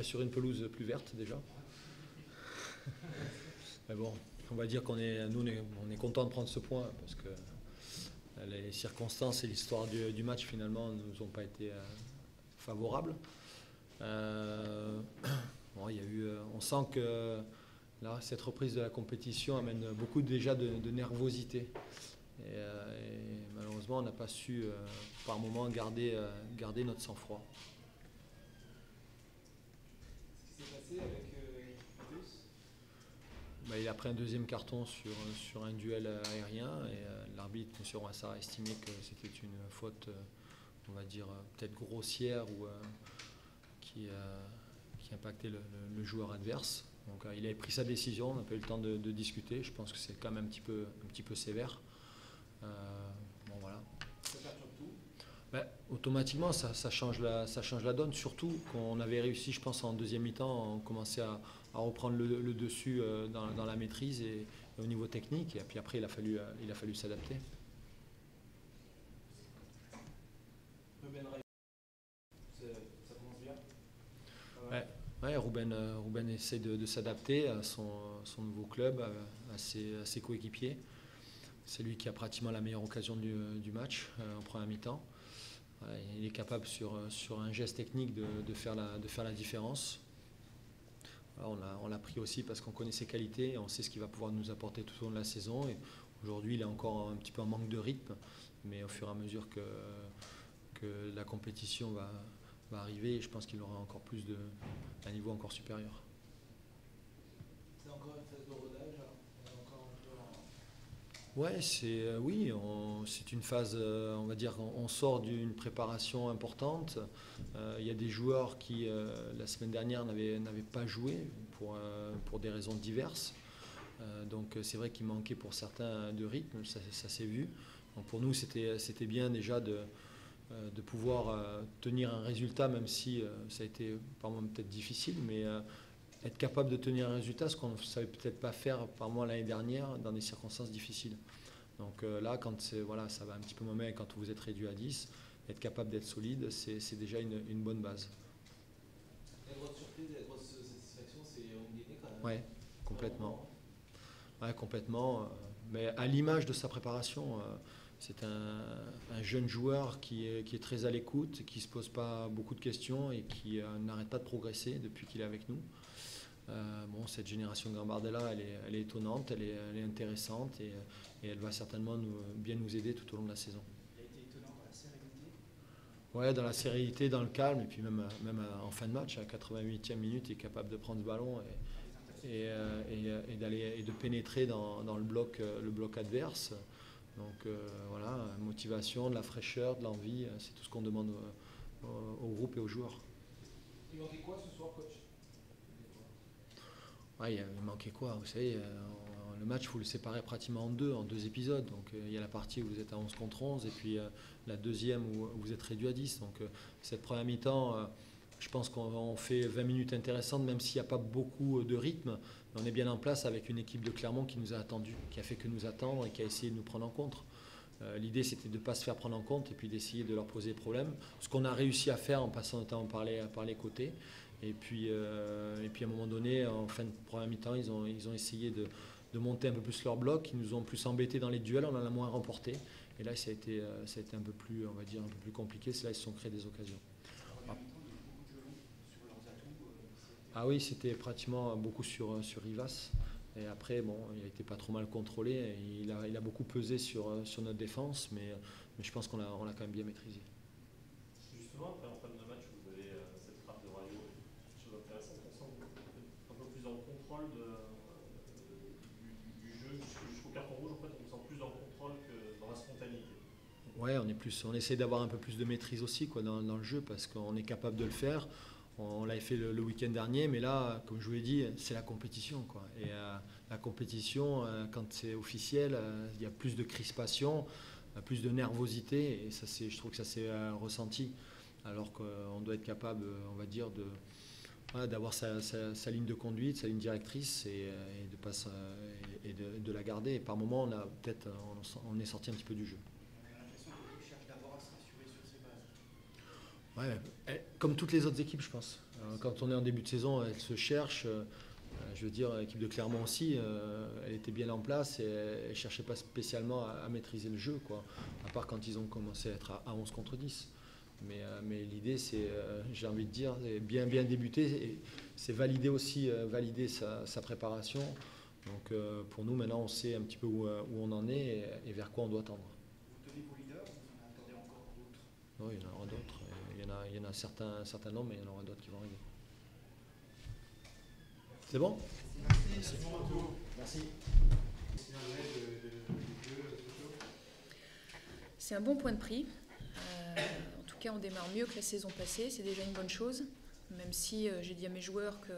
sur une pelouse plus verte déjà. Mais bon, on va dire nous on est content de prendre ce point parce que les circonstances et l'histoire du match finalement ne nous ont pas été favorables. Bon, on sent que là, cette reprise de la compétition amène beaucoup déjà de nervosité. Et malheureusement, on n'a pas su par moment garder notre sang-froid. Qu'est-ce qui s'est passé avec Russe? Il a pris un deuxième carton sur un duel aérien et l'arbitre, M. Roissard, a estimé que c'était une faute, on va dire, peut-être grossière ou qui impactait le joueur adverse. Donc il avait pris sa décision, on n'a pas eu le temps de discuter. Je pense que c'est quand même un petit peu sévère. Bon, voilà. Ça perturbe tout? Automatiquement, ça change la donne, surtout qu'on avait réussi, je pense, en deuxième mi-temps, on commençait à reprendre le dessus dans la maîtrise et au niveau technique. Et puis après, il a fallu s'adapter. Ruben Rayos, ça commence bien? Ouais, Ruben essaie de s'adapter à son nouveau club, à ses coéquipiers. C'est lui qui a pratiquement la meilleure occasion du match en première mi-temps. Il est capable sur un geste technique de faire la différence. On l'a pris aussi parce qu'on connaît ses qualités et on sait ce qu'il va pouvoir nous apporter tout au long de la saison. Et aujourd'hui, il est encore un petit peu en manque de rythme, mais au fur et à mesure que la compétition va arriver, je pense qu'il aura encore plus un niveau encore supérieur. C'est encore une phase de rodage, alors on est encore un peu en... Ouais, c'est une phase, on va dire, on sort d'une préparation importante. Il y a des joueurs qui, la semaine dernière, n'avaient pas joué pour des raisons diverses. Donc c'est vrai qu'il manquait pour certains de rythme, ça s'est vu. Donc pour nous, c'était bien déjà de pouvoir tenir un résultat, même si ça a été par moments peut-être difficile, mais être capable de tenir un résultat, ce qu'on ne savait peut-être pas faire par moi l'année dernière dans des circonstances difficiles. Donc là, quand ça va un petit peu moins bien, quand vous êtes réduit à 10, être capable d'être solide, c'est déjà une bonne base. La grosse surprise et la grosse satisfaction, c'est Ongene quand même. Ouais, complètement. Ouais, complètement. Mais à l'image de sa préparation, c'est un jeune joueur qui est très à l'écoute, qui ne se pose pas beaucoup de questions et qui n'arrête pas de progresser depuis qu'il est avec nous. Cette génération Gambardella, elle est étonnante, elle est intéressante et elle va certainement bien nous aider tout au long de la saison. Il a été étonnant dans la sérénité? Ouais, dans la sérénité, dans le calme, et puis même en fin de match, à 88e minute, il est capable de prendre ce ballon et de pénétrer dans le bloc adverse. Donc voilà, motivation, de la fraîcheur, de l'envie, c'est tout ce qu'on demande au groupe et aux joueurs. Il manquait quoi ce soir, coach? Ouais, il manquait quoi? Vous savez, le match, vous le séparez pratiquement en deux épisodes. Donc il y a la partie où vous êtes à 11 contre 11 et puis la deuxième où vous êtes réduit à 10. Donc cette première mi-temps, je pense qu'on fait 20 minutes intéressantes, même s'il n'y a pas beaucoup de rythme. Mais on est bien en place avec une équipe de Clermont qui nous a attendus, qui a fait que nous attendre et qui a essayé de nous prendre en compte. L'idée, c'était de ne pas se faire prendre en compte et puis d'essayer de leur poser des problèmes. Ce qu'on a réussi à faire en passant notre temps par les côtés. Et puis à un moment donné, en fin de première mi-temps, ils ont essayé de monter un peu plus leur bloc. Ils nous ont plus embêtés dans les duels, on en a moins remporté. Et là, ça a été un peu plus, on va dire, un peu plus compliqué. C'est là qu'ils se sont créés des occasions. Ah oui, c'était pratiquement beaucoup sur Rivas. Et après, il a été pas trop mal contrôlé. Et il a beaucoup pesé sur notre défense, mais je pense qu'on l'a quand même bien maîtrisé. Justement, après en fin de match, vous avez cette frappe de Rayo, chose intéressante. On sent un peu plus dans le contrôle du jeu jusqu'au carton rouge. En fait, on sent plus dans le contrôle que dans la spontanéité. Ouais, on essaie d'avoir un peu plus de maîtrise aussi dans le jeu parce qu'on est capable de le faire. On l'avait fait le week-end dernier, mais là, comme je vous l'ai dit, c'est la compétition, quoi. Et la compétition, quand c'est officiel, il y a plus de crispation, plus de nervosité, et ça, je trouve que ça s'est ressenti. Alors qu'on doit être capable, on va dire, d'avoir sa ligne de conduite, sa ligne directrice, et de la garder. Et par moment, on est sorti un petit peu du jeu. Ouais, comme toutes les autres équipes, je pense. Quand on est en début de saison, elle se cherche. Je veux dire, l'équipe de Clermont aussi, elle était bien en place et elle ne cherchait pas spécialement à maîtriser le jeu, quoi, à part quand ils ont commencé à être à 11 contre 10. Mais l'idée, c'est, j'ai envie de dire, bien débuter, et c'est valider aussi valider sa préparation. Donc pour nous, maintenant, on sait un petit peu où on en est et vers quoi on doit tendre. Vous tenez vos leaders ou vous en attendez encore d'autres? Oui, il y en aura d'autres. Il y en a un certain nombre, mais il y en aura d'autres qui vont arriver. C'est bon? Merci. Merci. C'est un bon point de prix. En tout cas, on démarre mieux que la saison passée. C'est déjà une bonne chose. Même si j'ai dit à mes joueurs que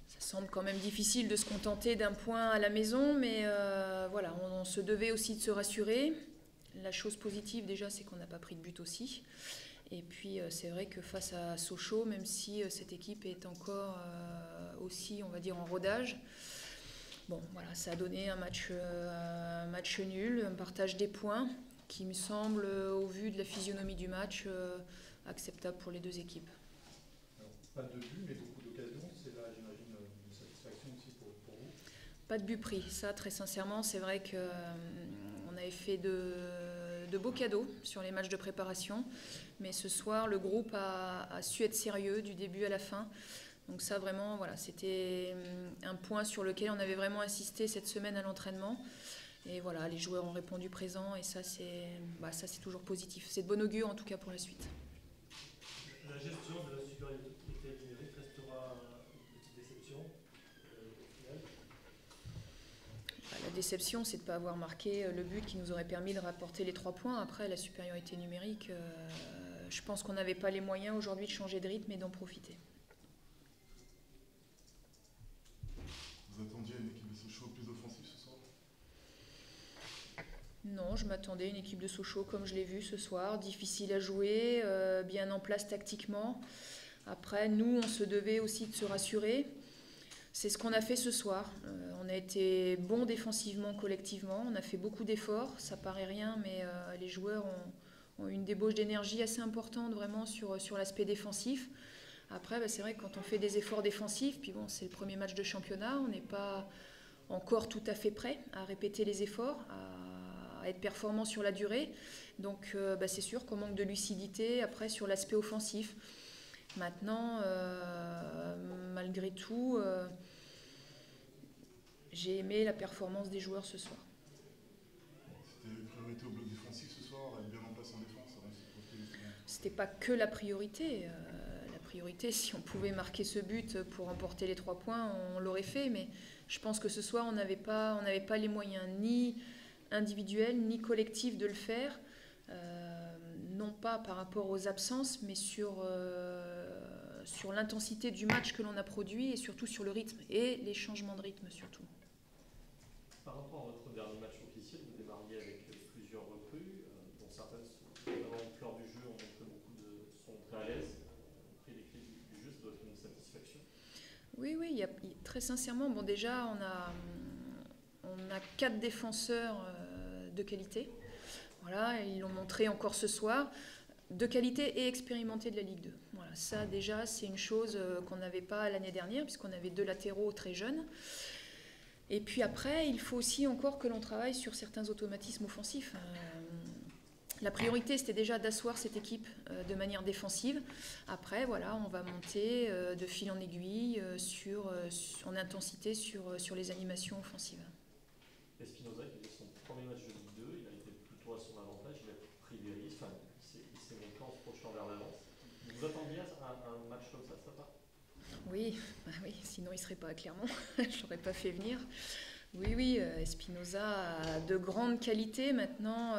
ça semble quand même difficile de se contenter d'un point à la maison. Mais voilà, on se devait aussi de se rassurer. La chose positive déjà, c'est qu'on n'a pas pris de but aussi. Et puis c'est vrai que face à Sochaux, même si cette équipe est encore aussi, on va dire, en rodage, bon, voilà, ça a donné un match nul, un partage des points qui me semble, au vu de la physionomie du match, acceptable pour les deux équipes. Alors, pas de but, mais beaucoup d'occasions. C'est là, j'imagine, une satisfaction aussi pour vous. Pas de but pris. Ça, très sincèrement, c'est vrai qu'on avait fait de beaux cadeaux sur les matchs de préparation. Mais ce soir, le groupe a su être sérieux du début à la fin. Donc ça, vraiment, voilà, c'était un point sur lequel on avait vraiment insisté cette semaine à l'entraînement. Et voilà, les joueurs ont répondu présent et ça, c'est toujours positif. C'est de bon augure, en tout cas, pour la suite. La gestion de la supériorité numérique restera une petite déception au final. La déception, c'est de ne pas avoir marqué le but qui nous aurait permis de rapporter les 3 points. Après, la supériorité numérique, je pense qu'on n'avait pas les moyens aujourd'hui de changer de rythme et d'en profiter. Vous attendiez une équipe de Sochaux plus offensive ce soir? Non, je m'attendais à une équipe de Sochaux comme je l'ai vu ce soir, difficile à jouer, bien en place tactiquement. Après, nous, on se devait aussi de se rassurer. C'est ce qu'on a fait ce soir. On a été bons défensivement, collectivement. On a fait beaucoup d'efforts. Ça paraît rien, mais les joueurs ont une débauche d'énergie assez importante vraiment sur l'aspect défensif. Après, c'est vrai que quand on fait des efforts défensifs, puis bon, c'est le premier match de championnat, on n'est pas encore tout à fait prêt à répéter les efforts, à être performant sur la durée. Donc c'est sûr qu'on manque de lucidité après sur l'aspect offensif. Maintenant, malgré tout, j'ai aimé la performance des joueurs ce soir. C'était une priorité au bloc défensif ce soir, être bien en place en défense. C'était pas que la priorité. La priorité, si on pouvait marquer ce but pour remporter les 3 points, on l'aurait fait. Mais je pense que ce soir, on n'avait pas les moyens ni individuels ni collectifs de le faire. Non pas par rapport aux absences, mais sur l'intensité du match que l'on a produit et surtout sur le rythme et les changements de rythme surtout. Par rapport à votre dernier match officiel, vous démarriez avec plusieurs recrues, dont certaines, notamment au cœur du jeu, sont très à l'aise, ont pris les clés du jeu, ça doit être une satisfaction. Oui, très sincèrement, bon déjà on a 4 défenseurs de qualité. Voilà, ils l'ont montré encore ce soir, de qualité et expérimentés de la Ligue 2. Voilà, ça déjà c'est une chose qu'on n'avait pas l'année dernière puisqu'on avait 2 latéraux très jeunes. Et puis après, il faut aussi encore que l'on travaille sur certains automatismes offensifs. La priorité, c'était déjà d'asseoir cette équipe de manière défensive. Après, voilà, on va monter de fil en aiguille en intensité sur les animations offensives. Espinoza, qui fait son premier match de Ligue 2, il a été plutôt à son avantage, il a pris des risques, il s'est monté en se projetant vers l'avant. Vous attendiez à un match comme ça de sa part? Oui, sinon il ne serait pas à Clermont, je ne l'aurais pas fait venir. Oui, Espinoza a de grandes qualités. Maintenant,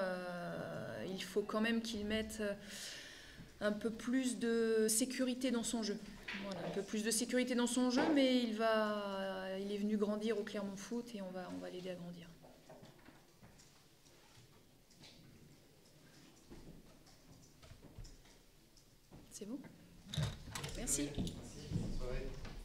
il faut quand même qu'il mette un peu plus de sécurité dans son jeu. Voilà, un peu plus de sécurité dans son jeu, mais il est venu grandir au Clermont Foot et on va l'aider à grandir. C'est bon ? Merci.